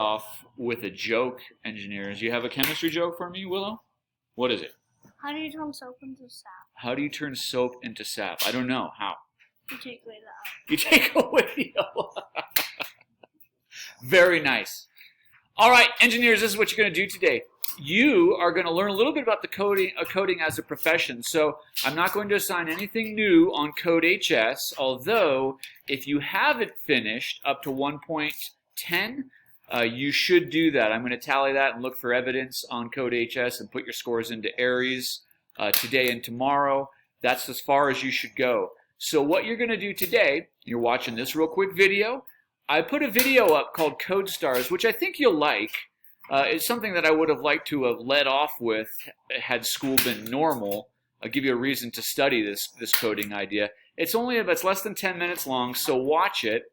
off with a joke, engineers. You have a chemistry joke for me, Willow? What is it? How do you turn soap into sap? How do you turn soap into sap? I don't know. How? You take away the L. You take away the O. Very nice. All right, engineers, this is what you're going to do today. You are going to learn a little bit about the coding as a profession. So I'm not going to assign anything new on CodeHS, although if you haven't finished up to 1.10, you should do that. I'm going to tally that and look for evidence on CodeHS and put your scores into Aries today and tomorrow. That's as far as you should go. So what you're going to do today, you're watching this real quick video. I put a video up called Code Stars, which I think you'll like. It's something that I would have liked to have led off with had school been normal. I'll give you a reason to study this coding idea. It's less than 10 minutes long, so watch it.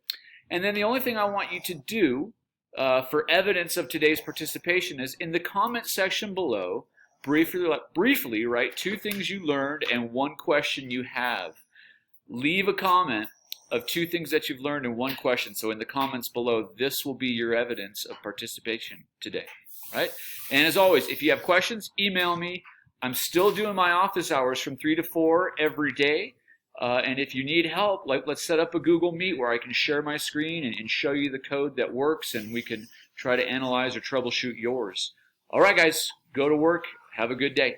And then the only thing I want you to do for evidence of today's participation is in the comment section below, briefly write 2 things you learned and 1 question you have. Leave a comment of 2 things that you've learned and 1 question. So in the comments below, this will be your evidence of participation today. Right? And as always, if you have questions, email me. I'm still doing my office hours from 3 to 4 every day. And if you need help, let's set up a Google Meet where I can share my screen and show you the code that works, and we can try to analyze or troubleshoot yours. All right, guys, go to work. Have a good day.